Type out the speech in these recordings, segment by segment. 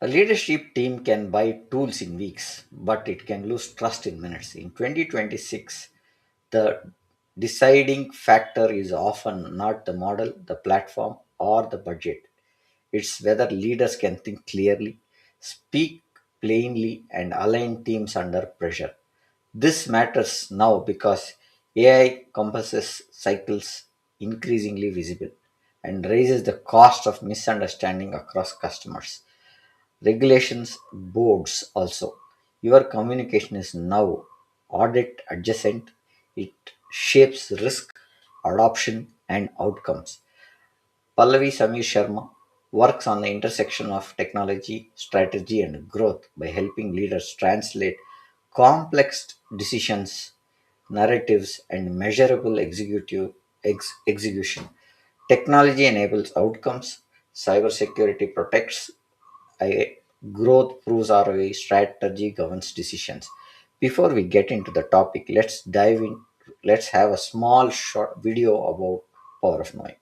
A leadership team can buy tools in weeks, but it can lose trust in minutes. In 2026, the deciding factor is often not the model, the platform, or the budget. It's whether leaders can think clearly, speak plainly, and align teams under pressure. This matters now because AI compasses cycles increasingly visible and raises the cost of misunderstanding across customers. Regulations boards also. Your communication is now audit adjacent. It shapes risk, adoption, and outcomes. Pallavi Samir Sharma works on the intersection of technology, strategy, and growth by helping leaders translate complex decisions, narratives, and measurable execution. Technology enables outcomes, cybersecurity protects, I, growth proves ROI, strategy governs decisions. Before we get into the topic, let's dive in. Let's have a small short video about power of knowing.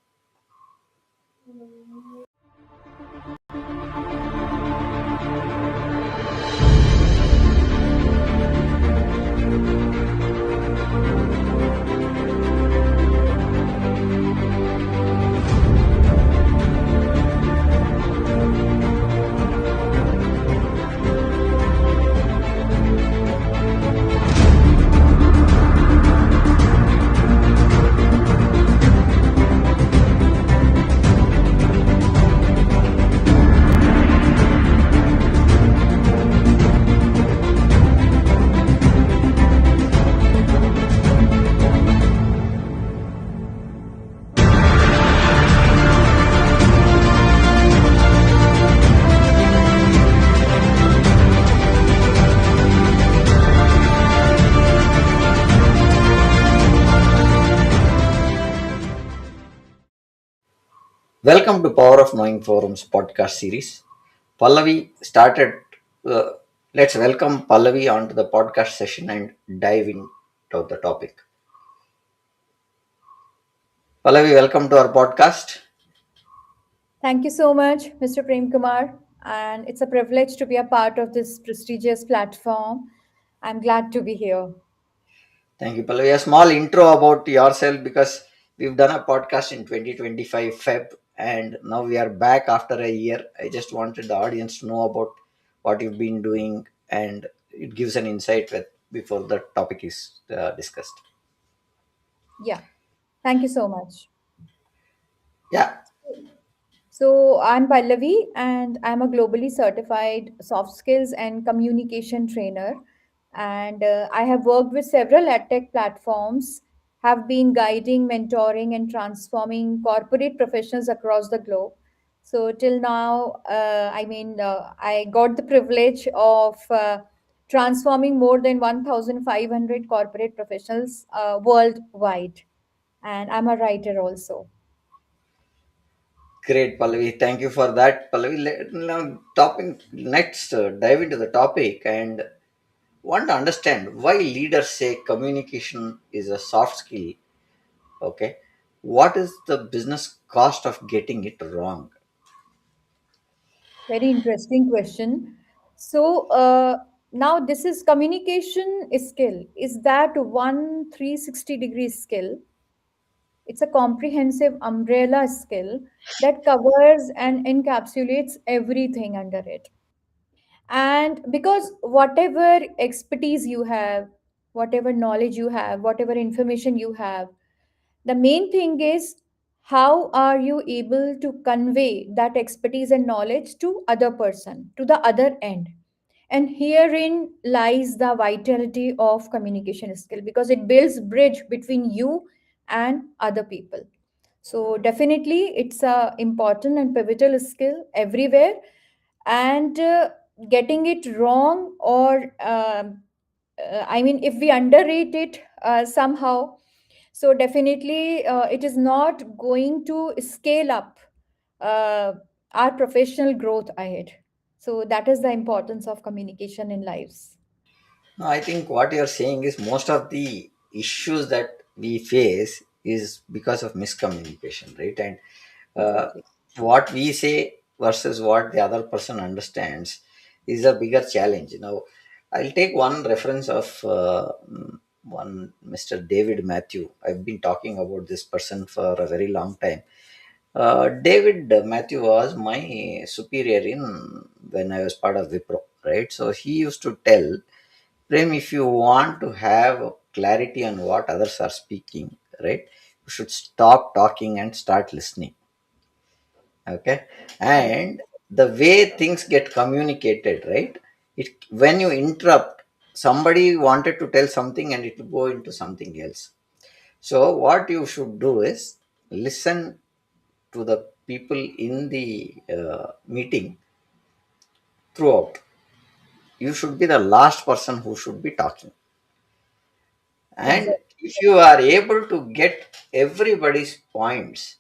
Welcome to Power of Knowing Forums podcast series. Pallavi started. Uh, let's welcome Pallavi onto the podcast session and dive into the topic. Pallavi, welcome to our podcast. Thank you so much, Mr. Prem Kumar. And it's a privilege to be a part of this prestigious platform. I'm glad to be here. Thank you, Pallavi. A small intro about yourself because we've done a podcast in 2025 Feb and now we are back after a year. I just wanted the audience to know about what you've been doing and it gives an insight before the topic is discussed. Yeah, thank you so much. Yeah, So, I'm Pallavi and I'm a globally certified soft skills and communication trainer. And I have worked with several edtech platforms, have been guiding, mentoring, and transforming corporate professionals across the globe. So, till now, I got the privilege of transforming more than 1,500 corporate professionals worldwide. And I'm a writer also. great, Pallavi. Thank you for that, Pallavi. Now, topic next, dive into the topic and want to understand why leaders say communication is a soft skill. Okay, what is the business cost of getting it wrong? Very interesting question. So now this is communication skill. Is that one 360-degree skill? It's a comprehensive umbrella skill that covers and encapsulates everything under it. And because whatever expertise you have, whatever knowledge you have, whatever information you have, the main thing is how are you able to convey that expertise and knowledge to other person, to the other end. And herein lies the vitality of communication skill because it builds bridge between you and other people. So definitely it's a important and pivotal skill everywhere. And getting it wrong or if we underrate it somehow, so definitely it is not going to scale up uh, our professional growth ahead. So that is the importance of communication in lives. No, I think what you're saying is most of the issues that we face is because of miscommunication, right? And uh, Exactly. what we say, versus what the other person understands is a bigger challenge. Now, I'll take one reference of one Mr. David Matthew. I've been talking about this person for a very long time. David Matthew was my superior in when I was part of Wipro, right? So he used to tell Prem, if you want to have clarity on what others are speaking, right, you should stop talking and start listening. Okay, Right. and the way things get communicated, right? It when you interrupt, somebody wanted to tell something and it will go into something else. So what you should do is listen to the people in the meeting throughout. You should be the last person who should be talking. And Exactly. if you are able to get everybody's points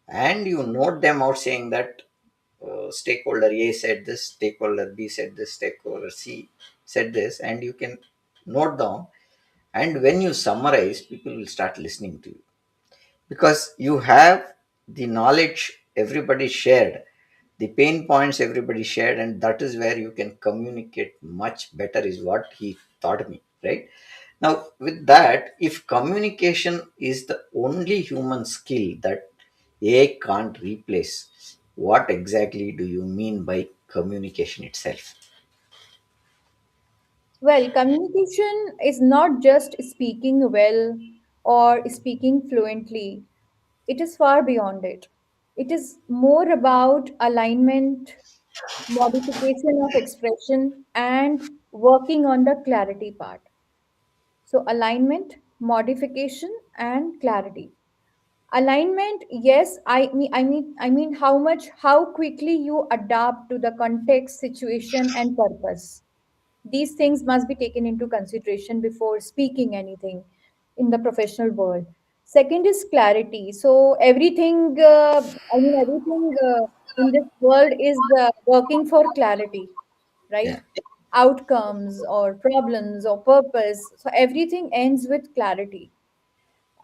and you note them out saying that stakeholder A said this, stakeholder B said this, stakeholder C said this, and you can note down. And when you summarize, people will start listening to you because you have the knowledge everybody shared, the pain points everybody shared, and that is where you can communicate much better, is what he taught me, right? Now, with that, if communication is the only human skill that AI can't replace, what exactly do you mean by communication itself? Well, communication is not just speaking well or speaking fluently, it is far beyond it. It is more about alignment, modification of expression, and working on the clarity part. So, alignment, modification, and clarity. Alignment, yes, I mean how quickly you adapt to the context, situation, and purpose. These things must be taken into consideration before speaking anything in the professional world. Second is clarity. So everything in this world is working for clarity, Yeah. right? Outcomes or problems or purpose. So everything ends with clarity,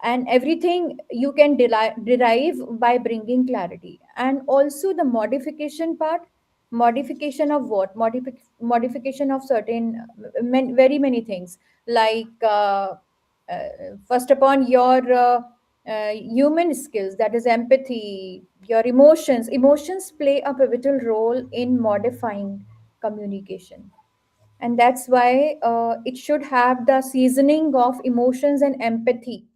and everything you can derive by bringing clarity. And also the modification part. Modification of what? Modification of certain very many things, like uh, first upon your human skills, that is empathy, your emotions play a pivotal role in modifying communication. And that's why it should have the seasoning of emotions and empathy.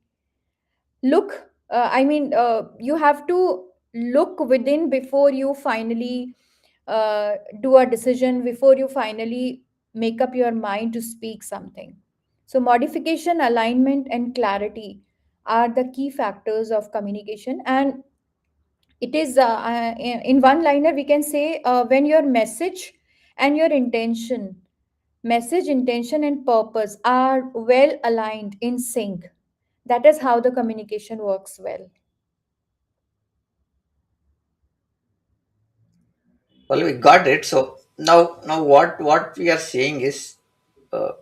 You have to look within before you finally do a decision, before you finally make up your mind to speak something. So modification, alignment, and clarity are the key factors of communication. And it is in one liner we can say, when your message, intention, and purpose are well aligned in sync, that is how the communication works well. Well, we got it. So now what we are saying is, uh,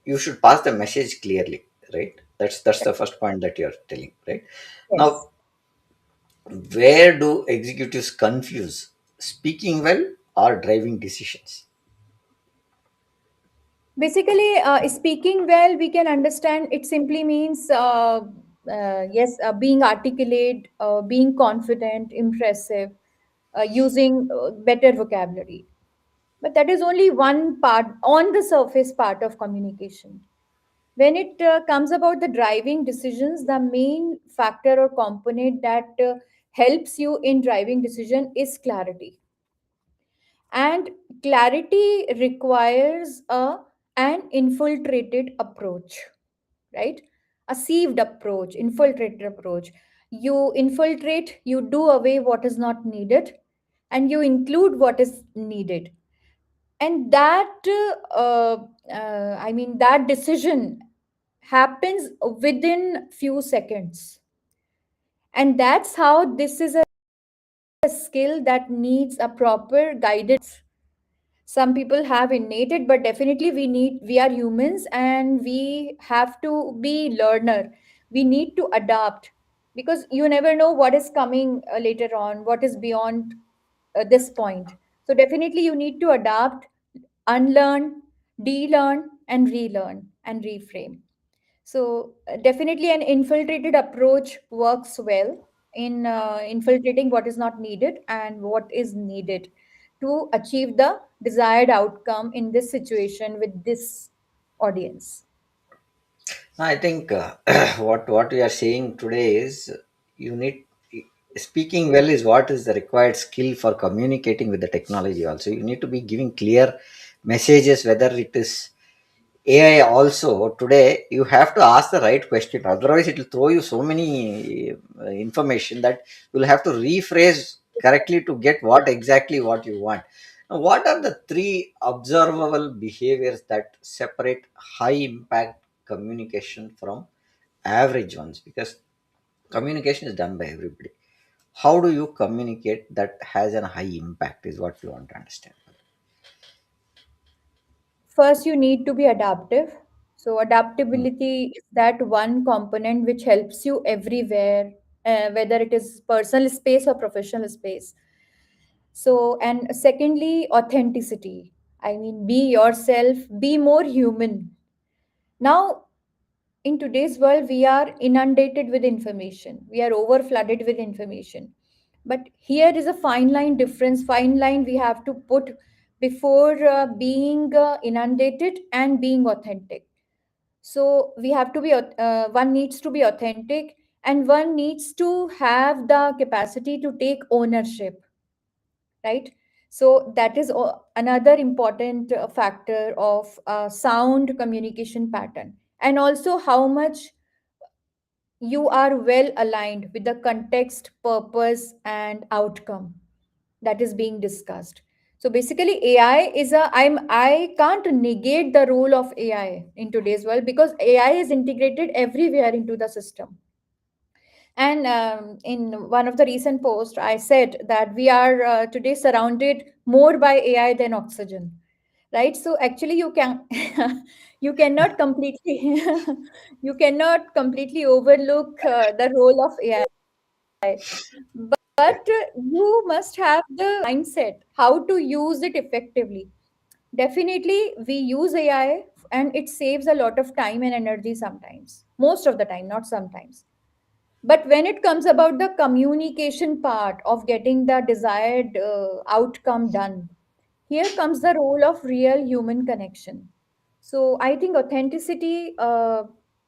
you should pass the message clearly, right? That's the first point that you're telling, right? Yes. Now, where do executives confuse speaking well or driving decisions? Basically, speaking well, we can understand it simply means, yes, being articulate, being confident, impressive, using better vocabulary. But that is only one part, on the surface part of communication. When it comes about the driving decisions, the main factor or component that helps you in driving decision is clarity. And clarity requires an infiltrated approach, right? A sieved approach, infiltrated approach. You infiltrate, you do away what is not needed, and you include what is needed. And that decision happens within few seconds. And that's how this is a skill that needs a proper guidance. Some people have innated, but definitely we are humans and we have to be learner. We need to adapt, because you never know what is coming later on, what is beyond this point. So definitely you need to adapt, unlearn, de-learn, and relearn and reframe. So definitely an infiltrated approach works well in infiltrating what is not needed and what is needed to achieve the desired outcome in this situation with this audience. I think what we are saying today is you need speaking well is what is the required skill for communicating with the technology. Also, you need to be giving clear messages, whether it is AI. Also, today you have to ask the right question. Otherwise, it will throw you so many information that you'll have to rephrase correctly to get what you want. Now, what are the three observable behaviors that separate high impact communication from average ones? Because communication is done by everybody. How do you communicate that has a high impact is what we want to understand. First, you need to be adaptive. So, Hmm. adaptability is that one component which helps you everywhere, whether it is personal space or professional space. So, and secondly, authenticity. I mean, be yourself, be more human. Now, in today's world, we are inundated with information, we are over flooded with information. But here is a fine line difference, fine line we have to put before being inundated and being authentic. So we have to be one needs to be authentic, and one needs to have the capacity to take ownership, right? So that is another important factor of sound communication pattern, and also how much you are well aligned with the context, purpose, and outcome that is being discussed. So basically, AI is a I can't negate the role of AI in today's world because AI is integrated everywhere into the system. And in one of the recent posts, I said that we are today surrounded more by AI than oxygen, right? So actually, you can you cannot completely you cannot completely overlook the role of AI, but you must have the mindset how to use it effectively. Definitely, we use AI and it saves a lot of time and energy sometimes, most of the time, not sometimes. But when it comes about the communication part of getting the desired outcome done, here comes the role of real human connection. So I think authenticity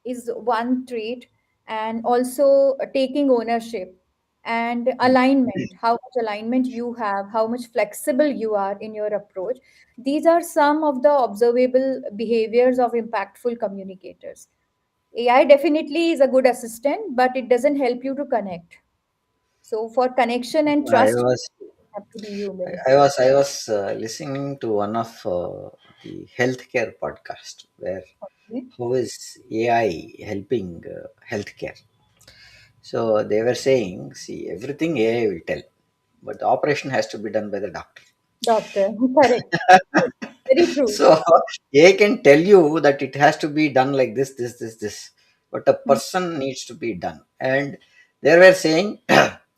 is one trait, and also taking ownership and alignment, how much alignment you have, how much flexible you are in your approach. These are some of the observable behaviors of impactful communicators. AI definitely is a good assistant, but it doesn't help you to connect. So for connection and I trust, was you have to be human. I was listening to one of the healthcare podcast where Okay. how is AI helping healthcare. So they were saying, see, everything AI will tell, but the operation has to be done by the doctor. Doctor, correct. Yes, very true. So AI can tell you that it has to be done like this, but a Mm. person needs to be done. And they were saying,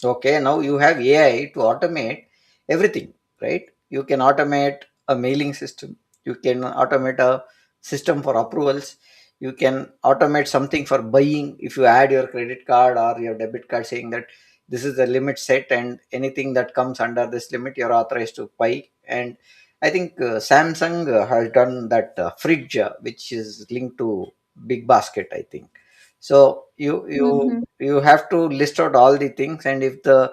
okay, now you have AI to automate everything, right? You can automate a mailing system, you can automate a system for approvals, you can automate something for buying. If you add your credit card or your debit card saying that this is the limit set, and anything that comes under this limit, you're authorized to buy. And I think Samsung has done that fridge, which is linked to Big Basket, I think. So Mhm. you have to list out all the things, and if the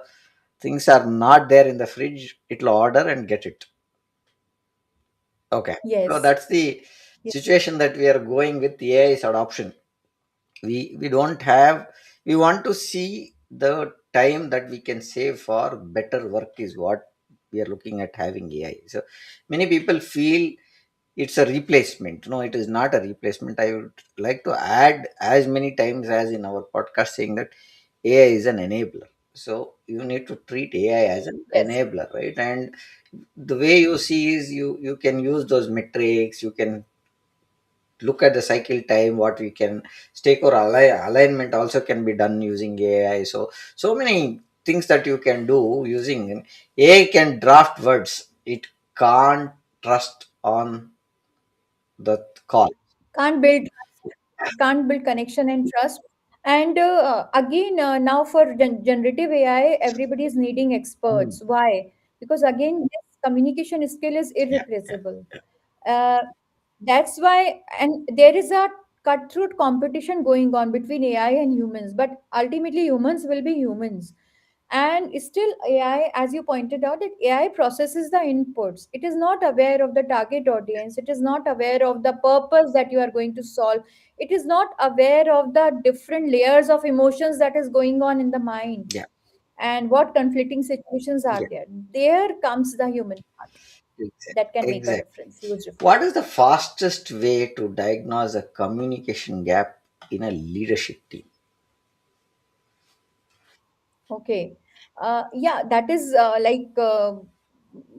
things are not there in the fridge, it'll order and get it. Okay. So Yes. that's the Yes. situation that we are going with AI's adoption. We don't have, we want to see the time that we can save for better work is what we are looking at having AI. So many people feel it's a replacement. No, it is not a replacement. I would like to add as many times as in our podcast saying that AI is an enabler. So you need to treat AI as an Yes. enabler, right? And the way you see is you can use those metrics, you can look at the cycle time, what we can stake or alignment also can be done using AI. So so many things that you can do using AI can draft words. It can't trust on the call. Can't build can't build connection and trust. And again, now for generative AI, everybody is needing Hmm. experts. Why? Because again, this communication skill is Yeah, irreplaceable. uh, that's why, and there is a cutthroat competition going on between AI and humans, but ultimately humans will be humans. And still AI, as you pointed out, that AI processes the inputs. It is not aware of the target audience, it is not aware of the purpose that you are going to solve, it is not aware of the different layers of emotions that is going on in the mind, yeah, and what conflicting situations are yeah. there. There comes the human part that can make a Exactly. difference, huge difference. What is the fastest way to diagnose a communication gap in a leadership team? Okay. Yeah, that is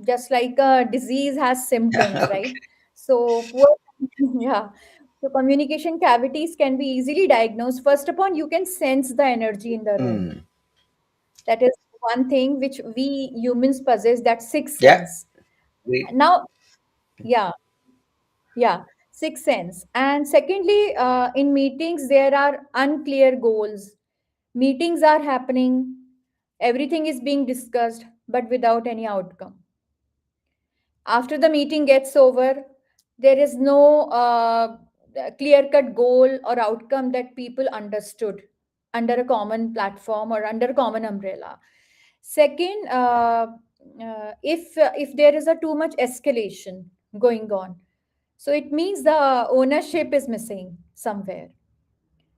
just like a disease has symptoms, right? Okay. So, poor, yeah. So, communication cavities can be easily diagnosed. First upon, you can sense the energy in the room. Hmm. That is one thing which we humans possess, that sixth Yeah. sense. Great. Now, yeah, yeah, sixth sense. And secondly, in meetings, there are unclear goals. Meetings are happening, everything is being discussed, but without any outcome. After the meeting gets over, there is no clear cut goal or outcome that people understood under a common platform or under a common umbrella. Second, if there is a too much escalation going on, so it means the ownership is missing somewhere,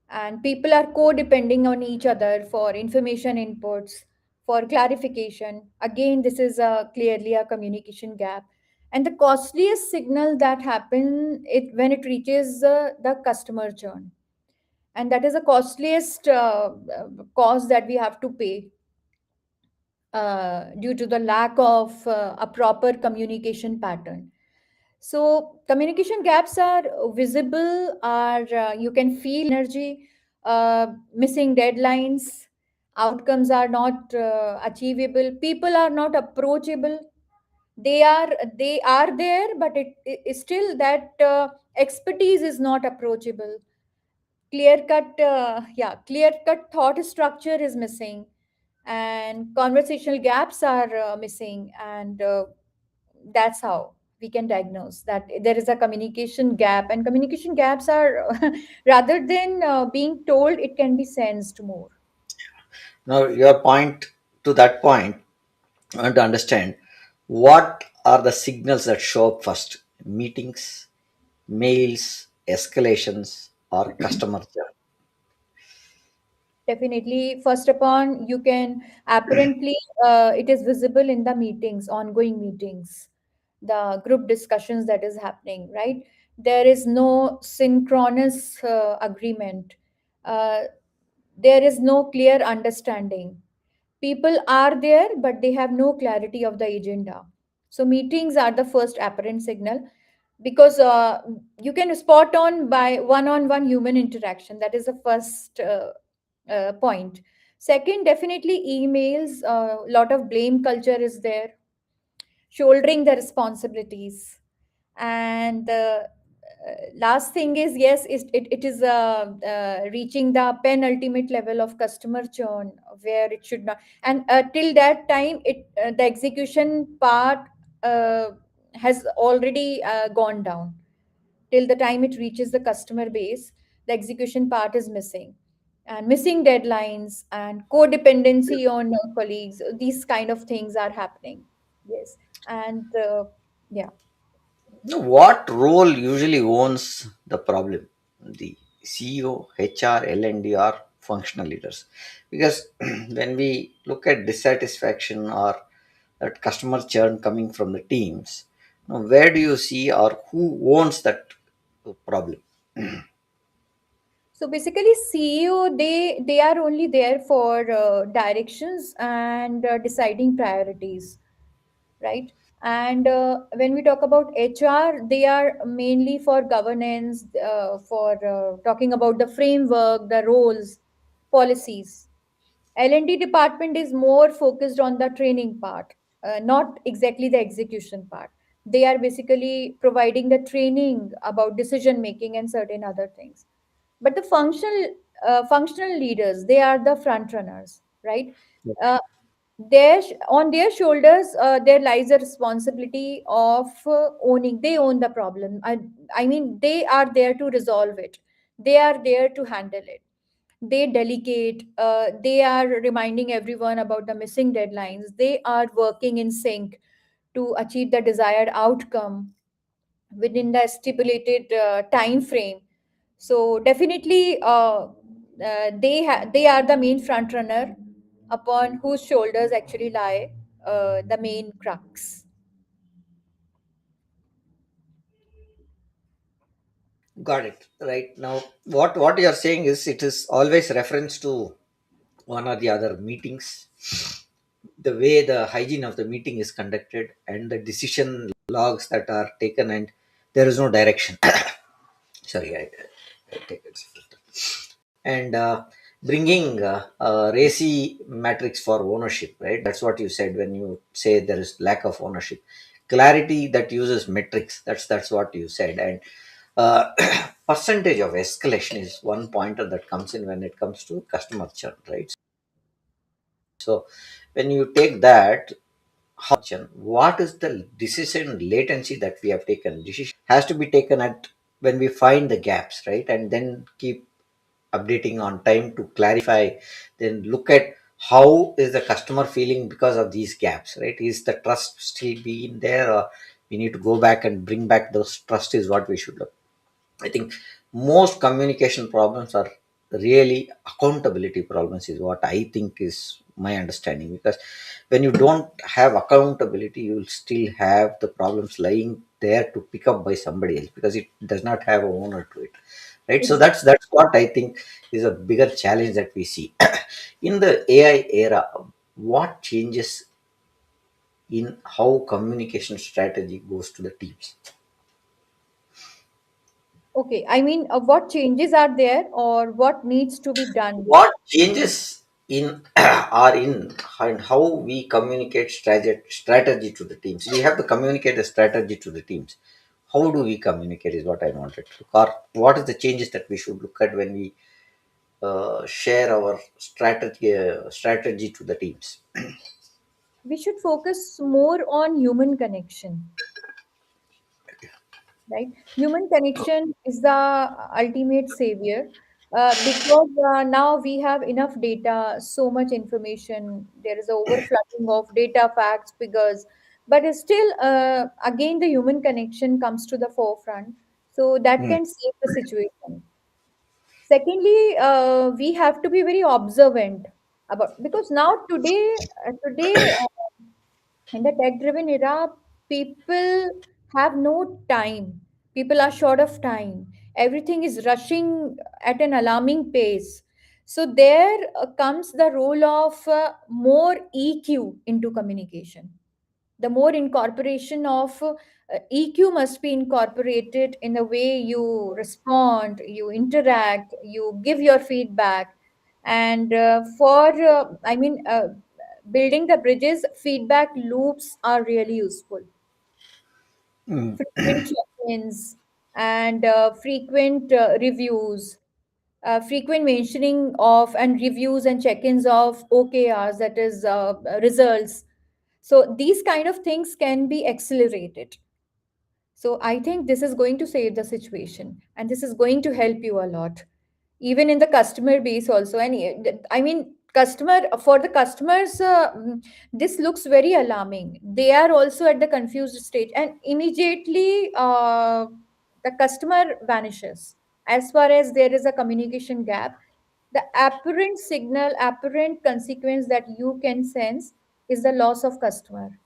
and people are co-depending on each other for information inputs, for clarification. Again, this is clearly a communication gap. And the costliest signal that happen it when it reaches the customer churn, and that is the costliest cost that we have to pay due to the lack of a proper communication pattern. So communication gaps are visible, are you can feel energy, missing deadlines, outcomes are not achievable, people are not approachable. They are there, but it still that expertise is not approachable. Clear cut thought structure is missing, and conversational gaps are missing, and that's how we can diagnose that there is a communication gap. And communication gaps are rather than being told, it can be sensed more. Now, your point to that point, I want to understand what are the signals that show up first? Meetings, mails, escalations, or customer care? Definitely, first upon, you can apparently it is visible in the meetings, ongoing meetings, the group discussions that is happening, right? There is no synchronous agreement. Uh, there is no clear understanding. People are there, but they have no clarity of the agenda. So meetings are the first apparent signal, because you can spot on by one-on-one human interaction. That is the first point. Second, definitely emails. A lot of blame culture is there, shouldering the responsibilities. And last thing is, yes, it is reaching the penultimate level of customer churn, where it should not. And till that time, the execution part uh, has already gone down. Till the time it reaches the customer base, the execution part is missing, and missing deadlines and codependency on colleagues, these kind of things are happening. Yes. And yeah. Now, what role usually owns the problem? The CEO, HR, L&D, or functional leaders? Because when we look at dissatisfaction or that customer churn coming from the teams, now where do you see or who owns that problem? So basically, CEO, they are only there for directions and deciding priorities, right? And when we talk about HR, they are mainly for governance, for talking about the framework, the roles, policies. L&D department is more focused on the training part, not exactly the execution part. They are basically providing the training about decision making and certain other things. But the functional leaders, they are the front runners, right? Uh, on their shoulders, there lies a responsibility of owning. They own the problem. I mean, they are there to resolve it. They are there to handle it. They delegate. They are reminding everyone about the missing deadlines. They are working in sync to achieve the desired outcome within the stipulated time frame. So definitely, they are the main front runner upon whose shoulders actually lie the main crux. Got it. Right now, what you are saying is it is always reference to one or the other meetings, the way the hygiene of the meeting is conducted, and the decision logs that are taken, and there is no direction. Sorry, I take it. And bringing racy matrix for ownership, right? That's what you said when you say there is lack of ownership. Clarity that uses metrics. That's what you said. And uh, percentage of escalation is one pointer that comes in when it comes to customer churn, right? So when you take that, what is the decision latency that we have taken? Decision has to be taken at when we find the gaps, right? And then keep updating on time to clarify. Then look at how is the customer feeling because of these gaps, right? Is the trust still being there, or we need to go back and bring back those trust is what we should look. I think most communication problems are really accountability problems, is what I think is my understanding. Because when you don't have accountability, you will still have the problems lying there to pick up by somebody else because it does not have a owner to it. Right. So Exactly. that's what I think is a bigger challenge that we see. In the AI era, what changes in how communication strategy goes to the teams? Okay, I mean, what changes are there or what needs to be done? What changes in are in and how we communicate strategy to the teams? We have to communicate the strategy to the teams. How do we communicate is what I wanted to look. Or what is the changes that we should look at when we share our strategy to the teams? We should focus more on human connection, right? Human connection is the ultimate savior, because now we have enough data, so much information. There is a overflowing of data, facts, figures, but it's still, again, the human connection comes to the forefront, so that Hmm. can save the situation. Secondly, we have to be very observant about, because now today in the tech driven era, people have no time. People are short of time. Everything is rushing at an alarming pace. So there comes the role of more EQ into communication. The more incorporation of EQ must be incorporated in the way you respond, you interact, you give your feedback. And building the bridges, feedback loops are really useful. Hmm. Frequent check-ins and frequent reviews, frequent mentioning of and reviews and check-ins of OKRs, that is results. So these kind of things can be accelerated. So I think this is going to save the situation and this is going to help you a lot, even in the customer base also. And I mean, customer for the customers, this looks very alarming. They are also at the confused stage, and immediately the customer vanishes. As far as there is a communication gap, the apparent signal, apparent consequence that you can sense is the loss of customer.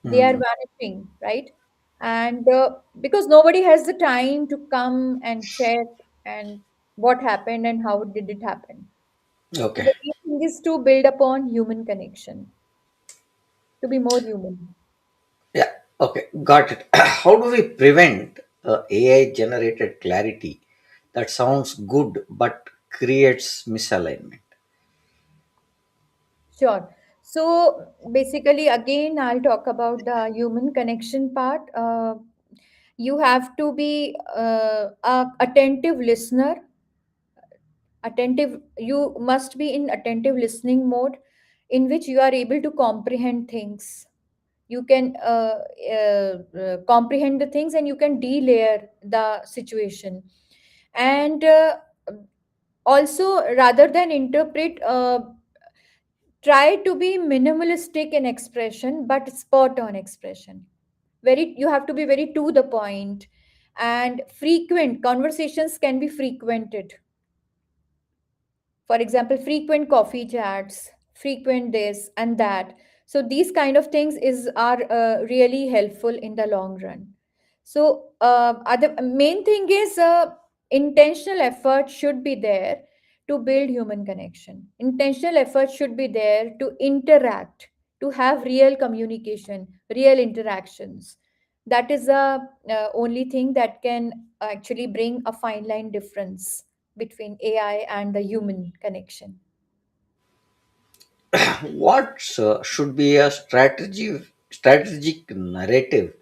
They are Hmm. vanishing, right? And because nobody has the time to come and check and what happened and how did it happen. So Okay. the key thing is to build upon human connection, to be more human. Yeah. Okay. Got it. How do we prevent AI generated clarity that sounds good but creates misalignment? Sure. So basically, again, I'll talk about the human connection part. You have to be a attentive listener. Attentive. You must be in attentive listening mode, in which you are able to comprehend things. You can comprehend the things, and you can delayer the situation. And also, rather than interpret, try to be minimalistic in expression but spot on expression. Very, you have to be very to the point. And frequent conversations can be frequented. For example, frequent coffee chats, frequent this and that. So these kind of things is are really helpful in the long run. So other main thing is, intentional effort should be there to build human connection. Intentional effort should be there to interact, to have real communication, real interactions. That is the only thing that can actually bring a fine line difference between AI and the human connection. What should be a strategic narrative,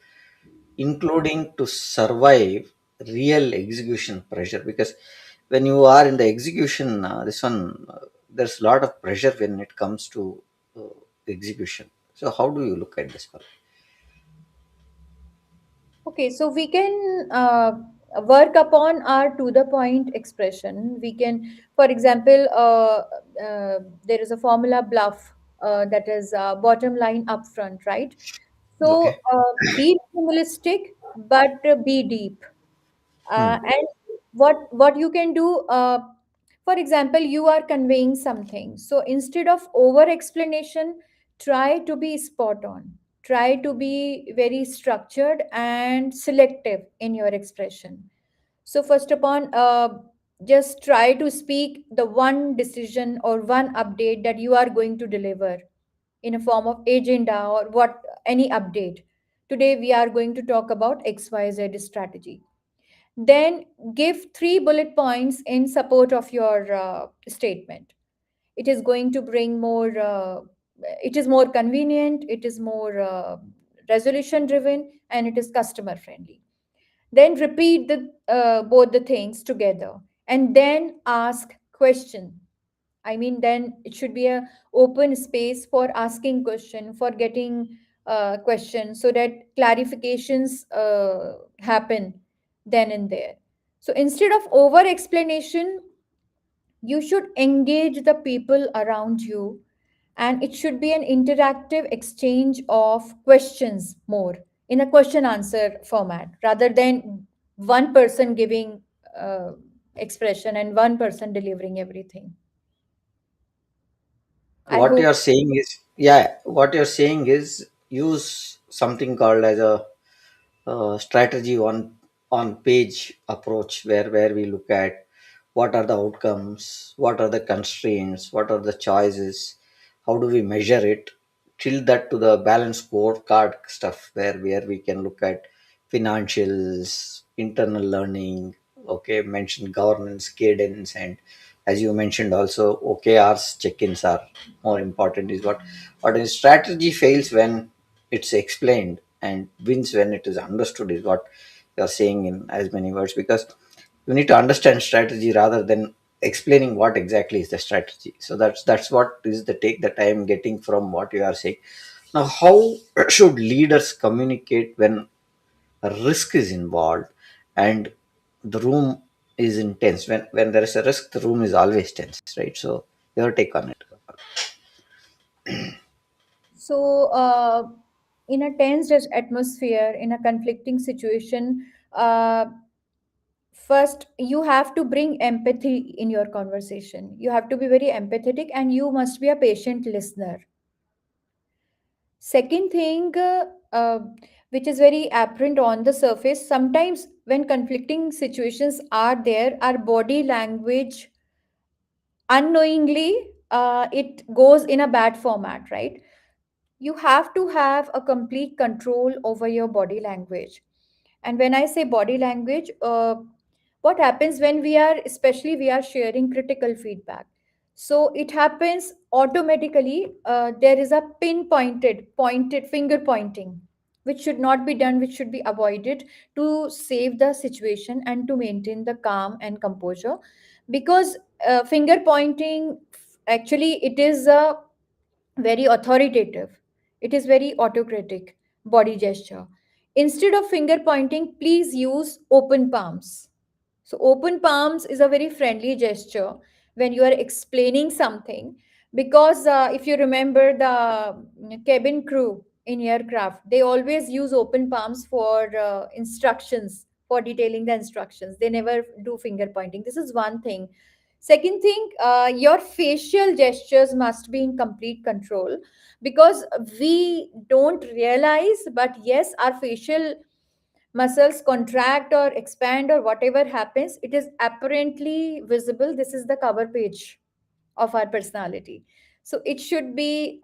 including to survive real execution pressure? Because when you are in the execution, this one, there's a lot of pressure when it comes to uh, execution. So how do you look at this one? Okay, so we can work upon our to the point expression. We can, for example, there is a formula bluff, that is bottom line upfront, right? So Okay. be minimalistic, but be deep. Hmm. And what you can do, for example, you are conveying something, so instead of over explanation, try to be spot on, try to be very structured and selective in your expression. So first upon, just try to speak the one decision or one update that you are going to deliver in a form of agenda, or what, any update. Today we are going to talk about XYZ strategy. Then give three bullet points in support of your statement. It is going to bring more, it is more convenient, it is more resolution driven, and it is customer friendly. Then repeat the both the things together, and then ask question. I mean, then it should be a open space for asking question, for getting questions, so that clarifications happen then and there. So instead of over explanation, you should engage the people around you, and it should be an interactive exchange of questions more, in a question answer format, rather than one person giving uh, expression and one person delivering everything. I What hope. you're saying is, yeah, what you're saying is use something called as a strategy on page approach, where we look at what are the outcomes, what are the constraints, what are the choices, how do we measure it, till that to the balance scorecard stuff, where we can look at financials, internal learning, okay, mention governance, cadence, and as you mentioned also, OKRs, check-ins are more important, is what a strategy fails when it's explained and wins when it is understood, is what you're saying in as many words. Because you need to understand strategy rather than explaining what exactly is the strategy. So that's what is the take that I am getting from what you are saying. Now, how should leaders communicate when a risk is involved and the room is intense? When there is a risk, the room is always tense, right? So your take on it. So, in a tense atmosphere, in a conflicting situation, first you have to bring empathy in your conversation. You have to be very empathetic, and you must be a patient listener. Second thing, which is very apparent on the surface, sometimes when conflicting situations are there, our body language unknowingly, it goes in a bad format, right? You have to have a complete control over your body language. And when I say body language, what happens when we are, especially we are sharing critical feedback, So it happens automatically. There is a pointed finger pointing, which should not be done, which should be avoided to save the situation and to maintain the calm and composure. Because finger pointing, actually, it is a very authoritative, it is very autocratic body gesture. Instead of finger pointing, please use open palms. So, open palms is a very friendly gesture when you are explaining something. Because if you remember the cabin crew in aircraft, they always use open palms for instructions, for detailing the instructions. They never do finger pointing. This is one thing. Second thing, your facial gestures must be in complete control, because we don't realize, but yes, our facial muscles contract or expand or whatever happens, it is apparently visible. This is the cover page of our personality. So it should be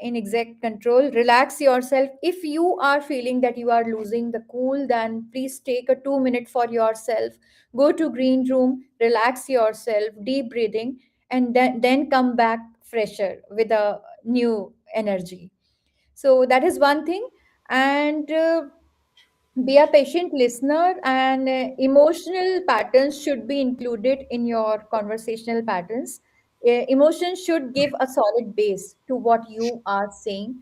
in exact control. Relax yourself. If you are feeling that you are losing the cool, then please take a 2 minute for yourself. Go to green room, relax yourself, deep breathing, and then come back fresher with a new energy. So that is one thing. And be a patient listener, and emotional patterns should be included in your conversational patterns. Emotions should give a solid base to what you are saying.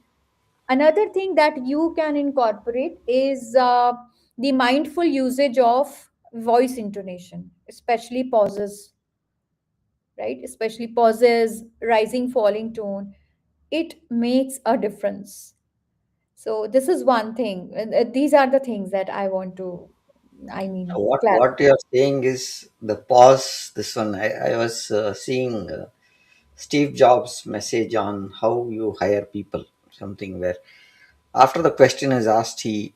Another thing that you can incorporate is the mindful usage of voice intonation, especially pauses, right? Especially pauses, rising, falling tone. It makes a difference. So this is one thing. These are the things that I want to, I mean, What clarify. you're saying is the pause. This one, I was seeing Steve Jobs' message on how you hire people, something where after the question is asked, he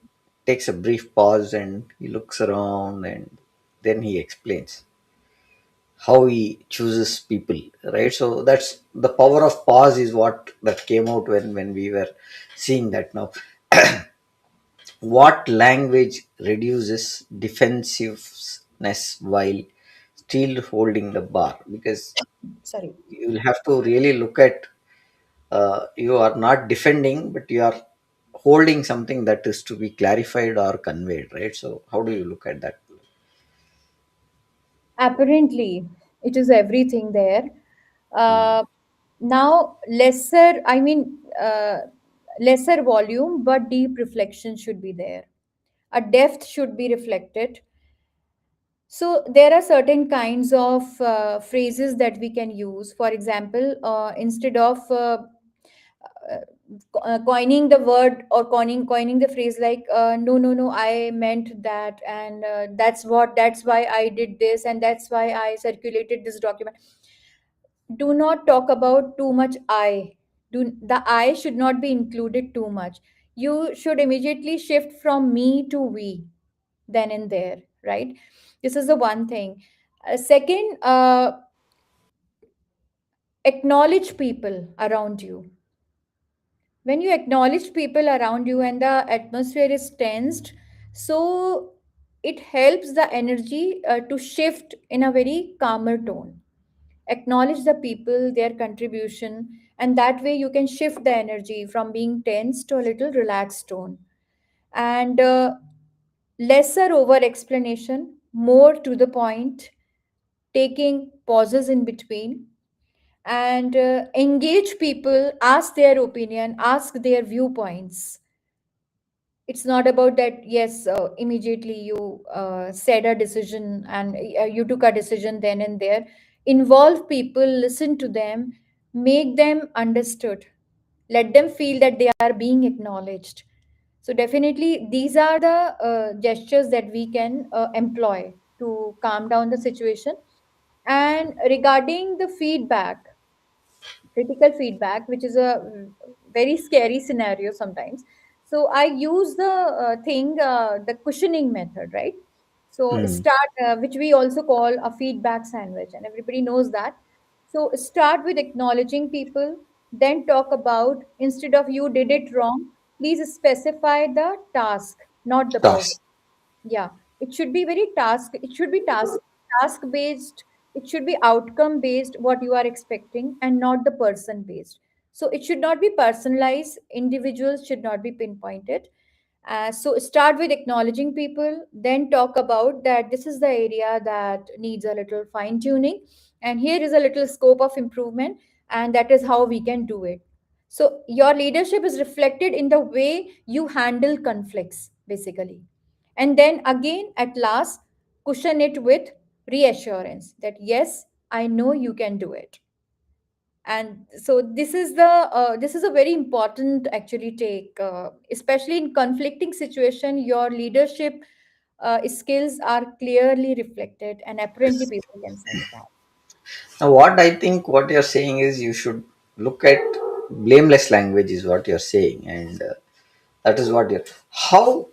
takes a brief pause and he looks around and then he explains how he chooses people, right? So that's the power of pause is what that came out when we were seeing that. Now, what language reduces defensiveness while still holding the bar? Because Sorry. you'll have to really look at, you are not defending, but you are holding something that is to be clarified or conveyed, right? So how do you look at that? Apparently, it is everything there. Hmm. Uh, Now, lesser volume, but deep reflection should be there. A depth should be reflected. So there are certain kinds of phrases that we can use. For example, instead of coining the word or coining the phrase like no, no, no, I meant that, and that's why I did this, and that's why I circulated this document. Do not talk about too much I. The I should not be included too much. You should immediately shift from me to we, then and there, right? This is the one thing. Second, acknowledge people around you. When you acknowledge people around you and the atmosphere is tensed, so it helps the energy to shift in a very calmer tone. Acknowledge the people, their contribution, and that way you can shift the energy from being tense to a little relaxed tone. And lesser over explanation, more to the point, taking pauses in between, and engage people, ask their opinion, ask their viewpoints. It's not about that, yes, immediately you said a decision and you took a decision then and there. Involve people, listen to them, make them understood, let them feel that they are being acknowledged. So definitely these are the gestures that we can employ to calm down the situation. And regarding the feedback, critical feedback, which is a very scary scenario sometimes. So I use the the cushioning method, right? So Hmm. start, which we also call a feedback sandwich, and everybody knows that. So start with acknowledging people, then talk about, instead of you did it wrong, please specify the task, not the person. Task. Yeah, it should be very task. It should be task based. It should be outcome based, what you are expecting, and not the person based. So it should not be personalized, individuals should not be pinpointed. So start with acknowledging people, then talk about that this is the area that needs a little fine tuning, and here is a little scope of improvement, and that is how we can do it. So your leadership is reflected in the way you handle conflicts, basically. And then again, at last, cushion it with reassurance that yes, I know you can do it. And so this is a very important actually take, especially in conflicting situation. Your leadership skills are clearly reflected, and apparently people can sense that. Now, what I think what you're saying is you should look at blameless language, is what you're saying, and that is what you're. How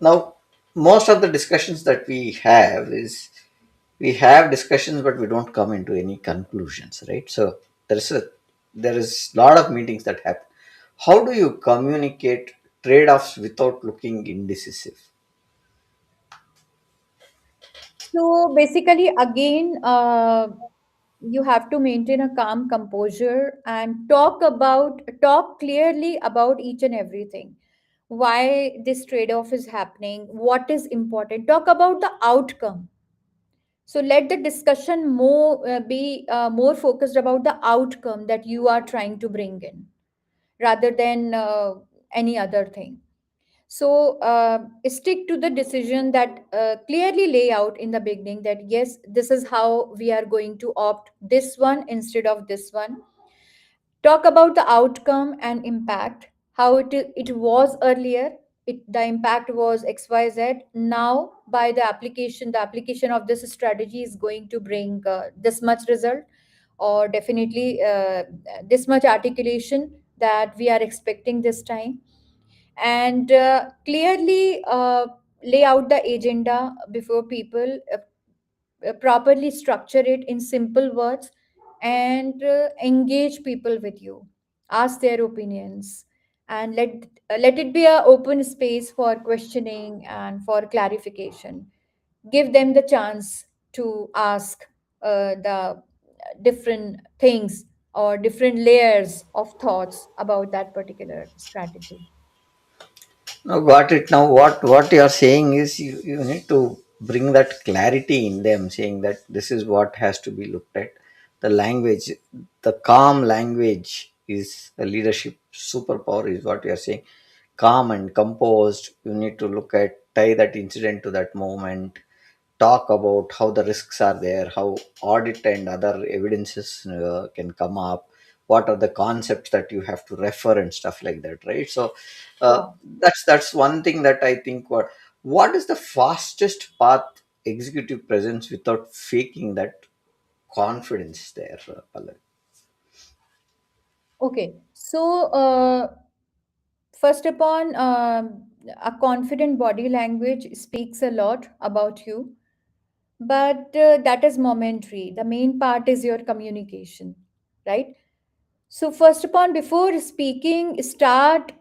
now? Most of the discussions that we have is we have discussions, but we don't come into any conclusions, right? So there is a lot of meetings that happen. How do you communicate trade-offs without looking indecisive? So basically, again, you have to maintain a calm composure and talk clearly about each and everything. Why this trade-off is happening, what is important. Talk about the outcome. So let the discussion be more focused about the outcome that you are trying to bring in, rather than any other thing. So stick to the decision that clearly lay out in the beginning that yes, this is how we are going to opt this one instead of this one. Talk about the outcome and impact, how it was earlier. The impact was XYZ. Now, by the application of this strategy is going to bring this much result, or definitely this much articulation that we are expecting this time. And clearly lay out the agenda before people, properly structure it in simple words, and engage people with you, ask their opinions, and let it be a open space for questioning and for clarification. Give them the chance to ask the different things or different layers of thoughts about that particular strategy. Now, got it. Now, what you are saying is you need to bring that clarity in them, saying that this is what has to be looked at. The language, the calm language is a leadership superpower, is what you are saying. Calm and composed. You need to look at tie that incident to that moment, talk about how the risks are there, how audit and other evidences can come up, what are the concepts that you have to refer and stuff like that, right? So Yeah. that's one thing that I think. What is the fastest path executive presence without faking that confidence there, Pallavi? Okay. So, first upon, a confident body language speaks a lot about you, but that is momentary. The main part is your communication, right? So, first upon, before speaking, start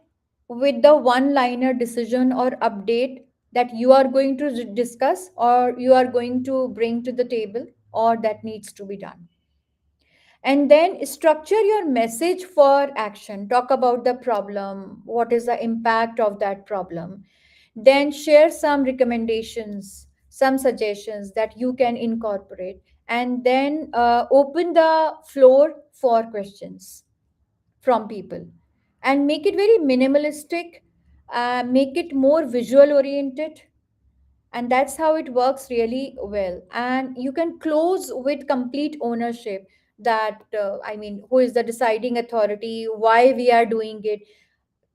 with the one liner decision or update that you are going to discuss, or you are going to bring to the table, or that needs to be done. And then structure your message for action. Talk about the problem, what is the impact of that problem. Then share some recommendations, some suggestions that you can incorporate. And then open the floor for questions from people. And make it very minimalistic, make it more visual oriented, and that's how it works really well. And you can close with complete ownership, that who is the deciding authority, why we are doing it.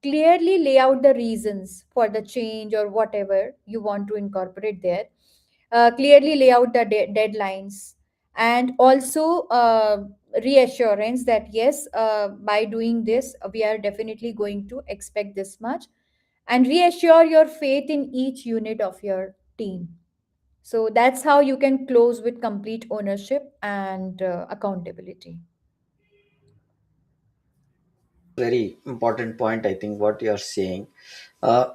Clearly lay out the reasons for the change or whatever you want to incorporate there. Clearly lay out the deadlines, and also reassurance that yes, by doing this we are definitely going to expect this much, and reassure your faith in each unit of your team. So that's how you can close with complete ownership and accountability. Very important point, I think, what you are saying. uh,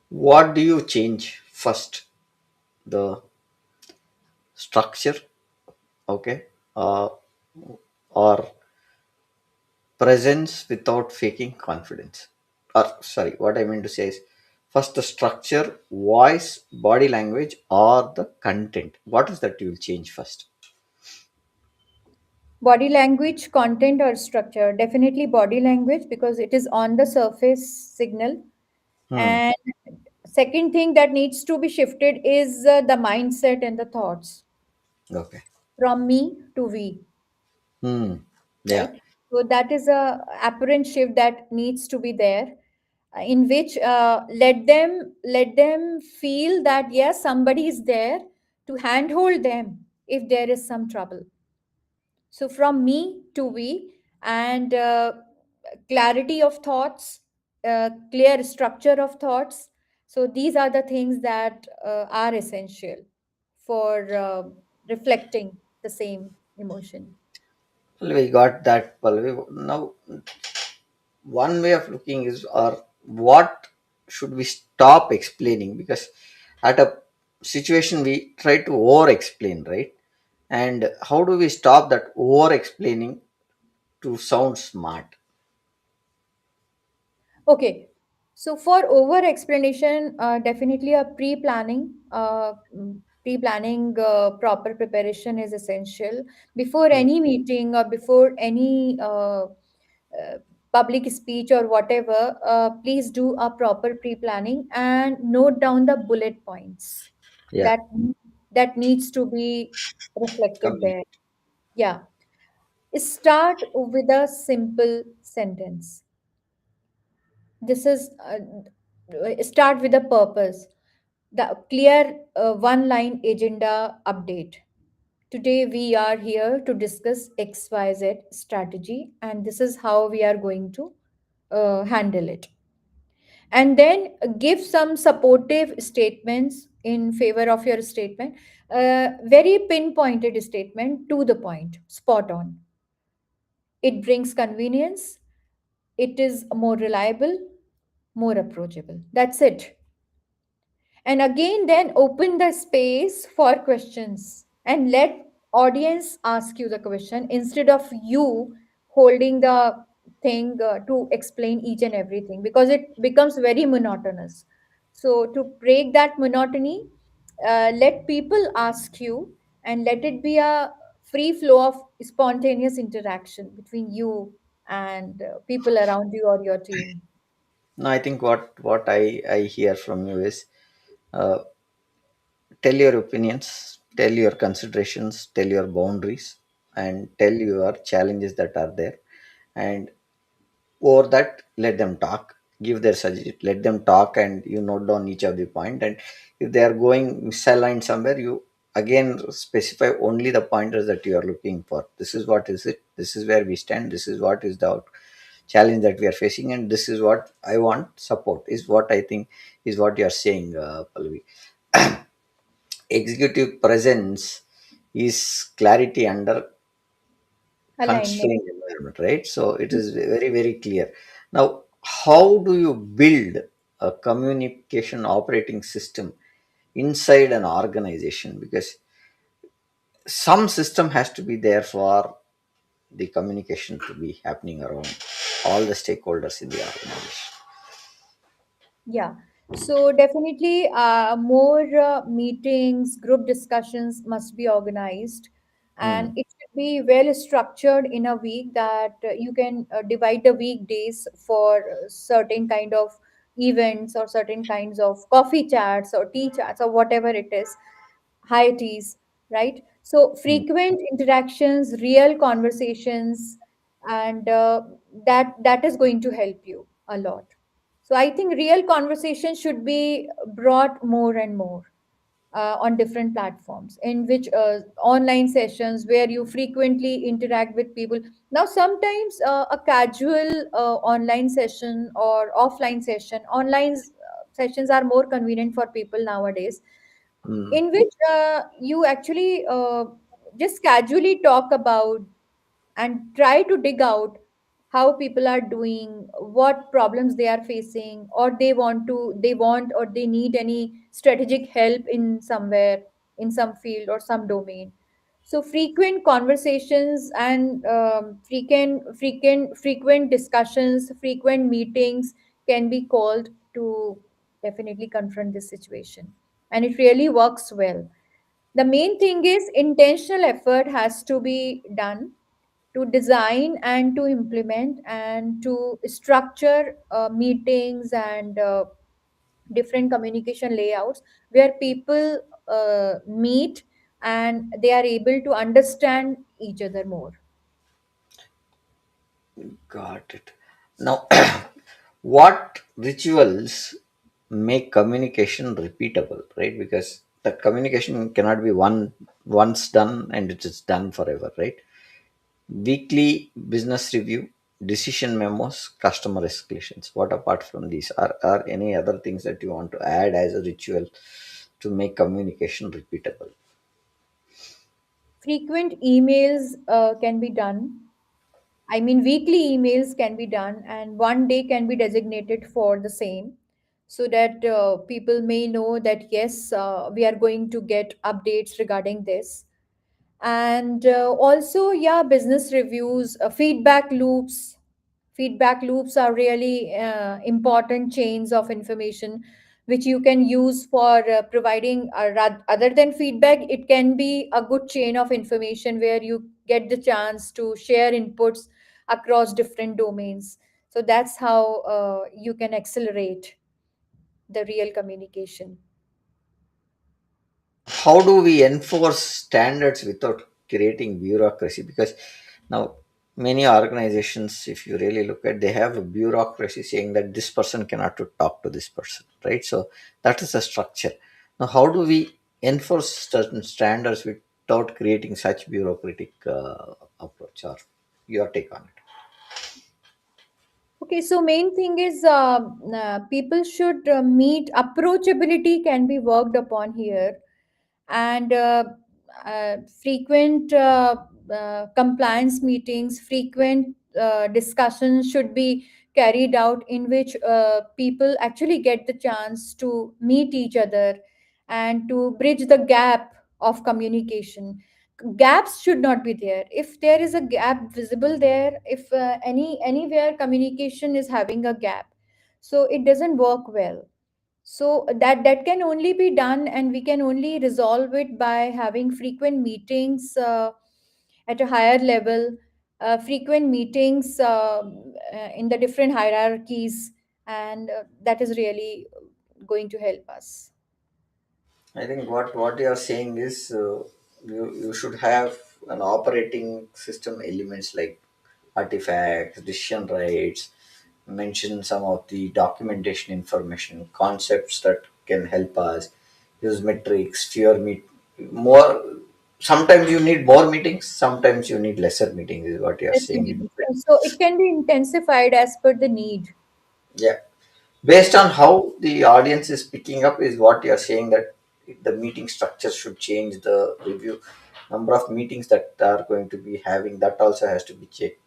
what do you change first, the structure Okay, uh, or presence without faking confidence. Or sorry, what I meant to say is first the structure, voice, body language, or the content. What is that you will change first? Body language, content, or structure? Definitely body language because it is on the surface signal. Hmm. And second thing that needs to be shifted is the mindset and the thoughts Okay. from me to we, Hmm. Yeah. right? So that is a apparent shift that needs to be there, in which let them feel that yes, somebody is there to handhold them if there is some trouble. So from me to we, and clarity of thoughts, clear structure of thoughts. So these are the things that are essential for reflecting the same emotion. Well, we got that, Pallavi. Now, one way of looking is, or what should we stop explaining? Because at a situation we try to over explain, right? And how do we stop that over explaining to sound smart? Okay. So for over explanation, definitely a pre-planning, proper preparation is essential before Hmm. any meeting or before any public speech or whatever. Please do a proper pre-planning and note down the bullet points Yeah. that that needs to be reflected Communicate. there. Yeah. Start with a simple sentence. This is start with a purpose, the clear one line agenda update. Today we are here to discuss XYZ strategy, and this is how we are going to handle it. And then give some supportive statements in favor of your statement. Very pinpointed statement, to the point, spot on. It brings convenience, it is more reliable, more approachable. That's it. And again, then open the space for questions and let audience ask you the question instead of you holding the thing to explain each and everything, because it becomes very monotonous. So to break that monotony, let people ask you and let it be a free flow of spontaneous interaction between you and people around you or your team. No, I think what I hear from you is, uh, tell your opinions, tell your considerations, tell your boundaries, and tell your challenges that are there. And over that, let them talk, give their suggestion, let them talk, and you note down each of the point. And if they are going misaligned somewhere, you again specify only the pointers that you are looking for. This is what is it, this is where we stand, this is what is the challenge that we are facing, and this is what I want support, is what I think is what you are saying, Pallavi. Executive presence is clarity under Alignment. constrained environment, right? So it is very, very clear. Now, how do you build a communication operating system inside an organization? Because some system has to be there for the communication to be happening around all the stakeholders in the organization. Yeah. So definitely, more meetings, group discussions must be organized, and Hmm. it should be well structured in a week that you can divide the weekdays for certain kind of events or certain kinds of coffee chats or tea chats or whatever it is, high teas, right? So Hmm. frequent interactions, real conversations, and that is going to help you a lot. So I think real conversation should be brought more and more on different platforms, in which online sessions where you frequently interact with people. Now, sometimes a casual online session or offline session, online sessions are more convenient for people nowadays, Hmm. in which you actually just casually talk about and try to dig out how people are doing, what problems they are facing, or they want or they need any strategic help in somewhere, in some field or some domain. So frequent conversations and frequent discussions, frequent meetings can be called to definitely confront this situation, and it really works well. The main thing is intentional effort has to be done to design and to implement and to structure meetings and different communication layouts where people meet and they are able to understand each other more. Got it. Now, what rituals make communication repeatable, right? Because the communication cannot be once done and it is done forever, right? Weekly business review, decision memos, customer escalations. What apart from these are any other things that you want to add as a ritual to make communication repeatable? Frequent emails can be done. I mean, weekly emails can be done, and one day can be designated for the same so that people may know that yes, we are going to get updates regarding this. And also, yeah, business reviews, feedback loops are really important chains of information which you can use for providing other than feedback. It can be a good chain of information where you get the chance to share inputs across different domains. So that's how you can accelerate the real communication. How do we enforce standards without creating bureaucracy? Because now many organizations, if you really look at, they have a bureaucracy saying that this person cannot to talk to this person, right? So that is a structure. Now how do we enforce certain standards without creating such bureaucratic approach, or your take on it? Okay, so main thing is people should meet approachability can be worked upon here, and frequent compliance meetings, frequent discussions should be carried out in which people actually get the chance to meet each other and to bridge the gap of communication. Gaps should not be there. If there is a gap visible there, if anywhere communication is having a gap, so it doesn't work well. So that can only be done, and we can only resolve it by having frequent meetings at a higher level, frequent meetings in the different hierarchies, and that is really going to help us. I think what you are saying is, you should have an operating system elements like artifacts, decision rights, mention some of the documentation information, concepts that can help us use metrics, fewer meet more. Sometimes you need more meetings, sometimes you need lesser meetings, is what you are saying. Definitely. So it can be intensified as per the need. Yeah, based on how the audience is picking up is what you are saying, that the meeting structure should change, the review number of meetings that are going to be having, that also has to be checked.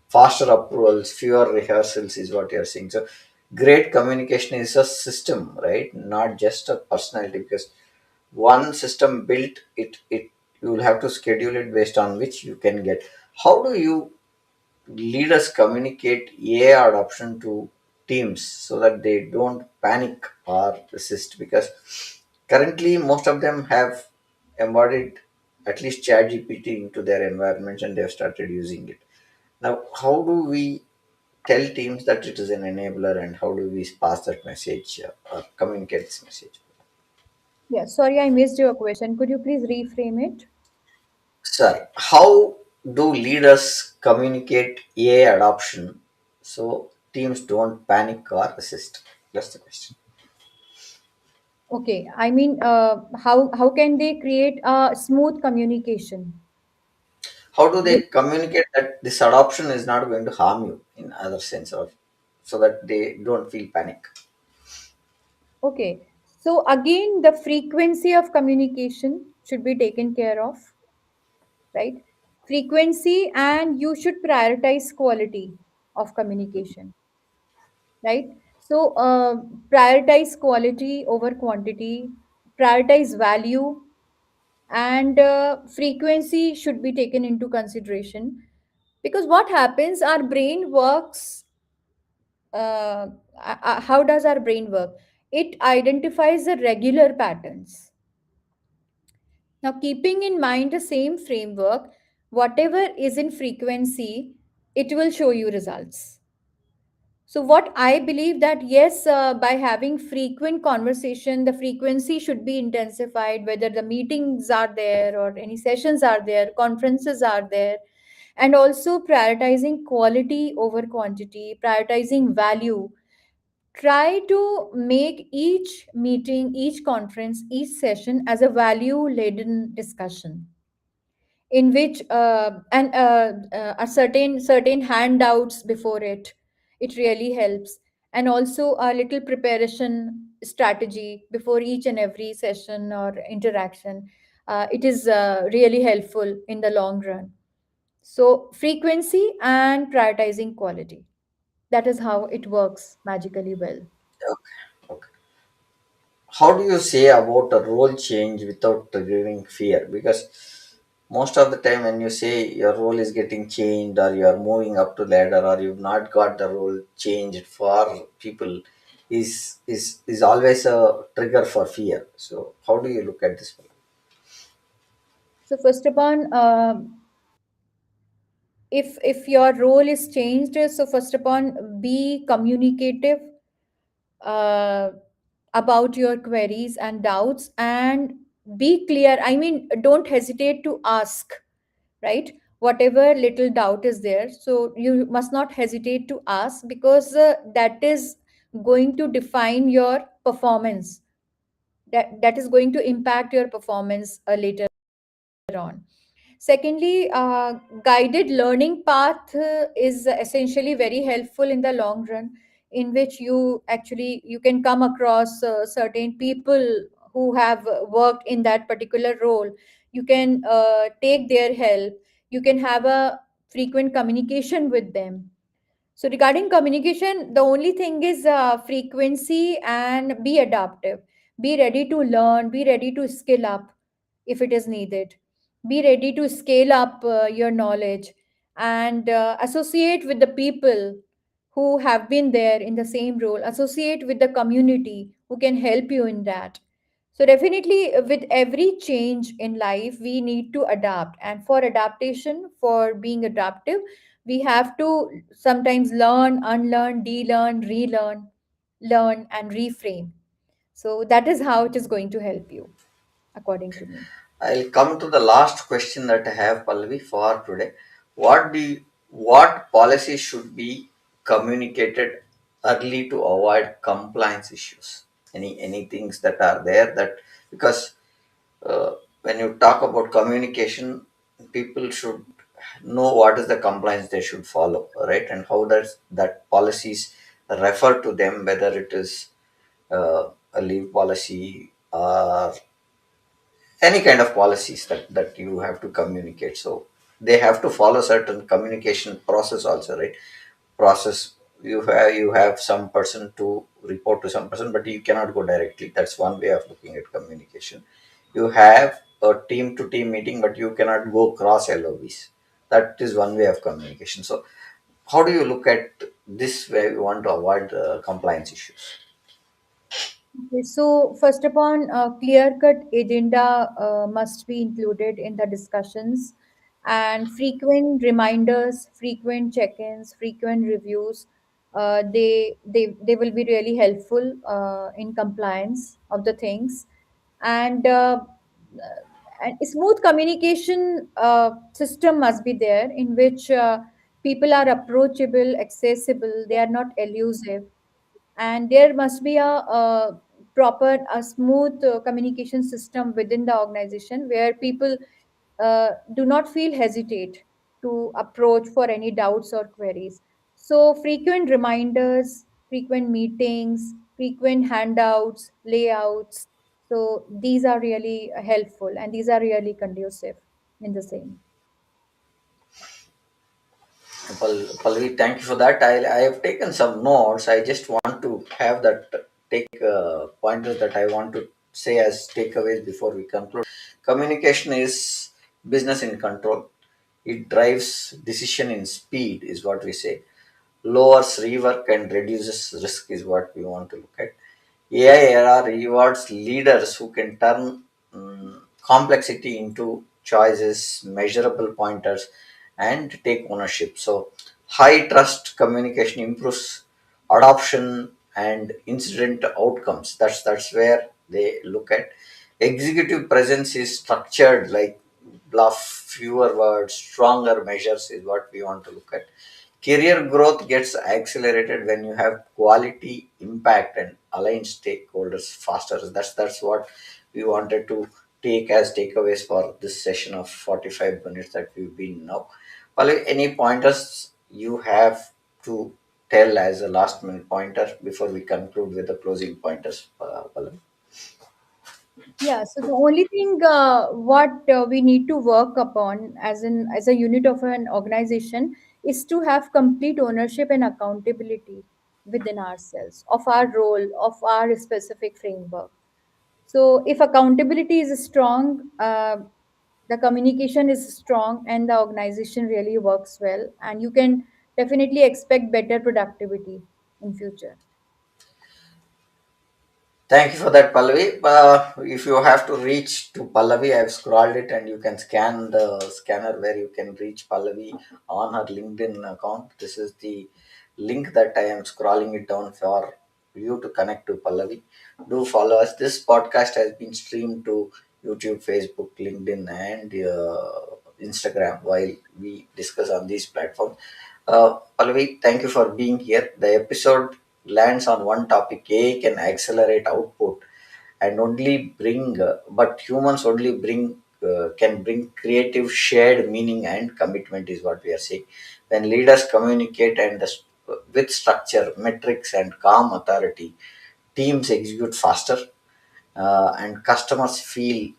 Faster approvals, fewer rehearsals is what you're saying. So great communication is a system, right? Not just a personality, because one system built, it you will have to schedule it based on which you can get. How do you leaders communicate AI adoption to teams so that they don't panic or resist? Because currently most of them have embodied at least ChatGPT into their environments and they have started using it. Now, how do we tell teams that it is an enabler, and how do we pass that message or communicate this message? Yeah, sorry, I missed your question. Could you please reframe it? Sorry, how do leaders communicate AI adoption so teams don't panic or resist? That's the question. Okay, I mean, how can they create a smooth communication? How do they communicate that this adoption is not going to harm you in other sense, or so that they don't feel panic? Okay, so again, the frequency of communication should be taken care of, right? Frequency, and you should prioritize quality of communication, right? So, prioritize quality over quantity, prioritize value, And frequency should be taken into consideration, because what happens, our brain works, how does our brain work? It identifies the regular patterns. Now, keeping in mind the same framework, whatever is in frequency, it will show you results. So, what I believe that yes, by having frequent conversation, the frequency should be intensified, whether the meetings are there or any sessions are there, conferences are there, and also prioritizing quality over quantity, prioritizing value. Try to make each meeting, each conference, each session as a value laden discussion, in which a certain handouts before it, it really helps. And also a little preparation strategy before each and every session or interaction, it is really helpful in the long run. So frequency and prioritizing quality, that is how it works magically well. Okay. Okay. How do you say about a role change without triggering fear? Because most of the time when you say your role is getting changed or you are moving up to ladder or you've not got the role changed for people is always a trigger for fear. So how do you look at this one? So first upon, if your role is changed, so first upon, be communicative uh, about your queries and doubts, and be clear. I mean, don't hesitate to ask, right? Whatever little doubt is there, so you must not hesitate to ask, because that is going to define your performance, that is going to impact your performance later on. Secondly, guided learning path is essentially very helpful in the long run, in which you can come across certain people who have worked in that particular role. You can take their help. You can have a frequent communication with them. So regarding communication, the only thing is frequency, and be adaptive. Be ready to learn, be ready to skill up if it is needed. Be ready to scale up your knowledge, and associate with the people who have been there in the same role. Associate with the community who can help you in that. So definitely, with every change in life, we need to adapt. And for adaptation, for being adaptive, we have to sometimes learn, unlearn, de-learn, relearn, learn, and reframe. So that is how it is going to help you, according to me. I'll come to the last question that I have, Pallavi, for today. What policies should be communicated early to avoid compliance issues? Any things that are there that, because uh, when you talk about communication, people should know what is the compliance they should follow, right? And how does that policies refer to them, whether it is a leave policy or any kind of policies that you have to communicate. So they have to follow certain communication process also, right? Process, you have some person to report to some person, but you cannot go directly. That's one way of looking at communication. You have a team to team meeting, but you cannot go cross LOBs. That is one way of communication. So how do you look at this where you want to avoid compliance issues? Okay, so first upon, clear-cut agenda must be included in the discussions, and frequent reminders, frequent check-ins, frequent reviews. They will be really helpful in compliance of the things, and a smooth communication system must be there, in which people are approachable, accessible. They are not elusive, and there must be a proper, a smooth communication system within the organization, where people do not feel hesitate to approach for any doubts or queries. So frequent reminders, frequent meetings, frequent handouts, layouts, so these are really helpful, and these are really conducive in the same. Pallavi, thank you for that. I have taken some notes. I just want to have that, take pointers that I want to say as takeaways before we conclude. Communication is business in control. It drives decision in speed, is what we say. Lowers rework and reduces risk, is what we want to look at. AI era rewards leaders who can turn complexity into choices, measurable pointers, and take ownership. So, high trust communication improves adoption and incident outcomes. That's where they look at. Executive presence is structured like bluff, fewer words, stronger measures is what we want to look at. Career growth gets accelerated when you have quality, impact, and aligned stakeholders faster. That's what we wanted to take as takeaways for this session of 45 minutes that we've been now. Pallavi, any pointers you have to tell as a last minute pointer before we conclude with the closing pointers, Pallavi? Yeah, so the only thing what we need to work upon as a unit of an organization is to have complete ownership and accountability within ourselves of our role, of our specific framework. So if accountability is strong, the communication is strong, and the organization really works well, and you can definitely expect better productivity in future. Thank you for that, Pallavi. If you have to reach to Pallavi, I've scrolled it and you can scan the scanner where you can reach Pallavi on her LinkedIn account. This is the link that I am scrolling it down for you to connect to Pallavi. Do follow us. This podcast has been streamed to YouTube, Facebook, LinkedIn, and Instagram while we discuss on these platforms. Pallavi, thank you for being here. The episode lands on one topic. AI can accelerate output and only bring, but humans only bring, can bring creative, shared meaning and commitment, is what we are saying. When leaders communicate with structure, metrics, and calm authority, teams execute faster, and customers feel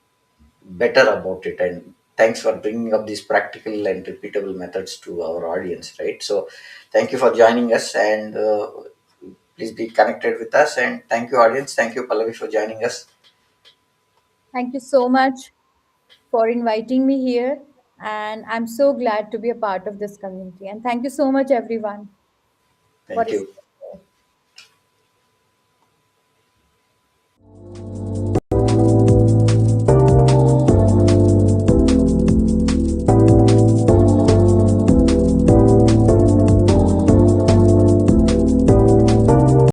better about it. And thanks for bringing up these practical and repeatable methods to our audience, right? So thank you for joining us, and please be connected with us. And thank you, audience. Thank you, Pallavi, for joining us. Thank you so much for inviting me here, and I'm so glad to be a part of this community. And thank you so much, everyone, for Thank you.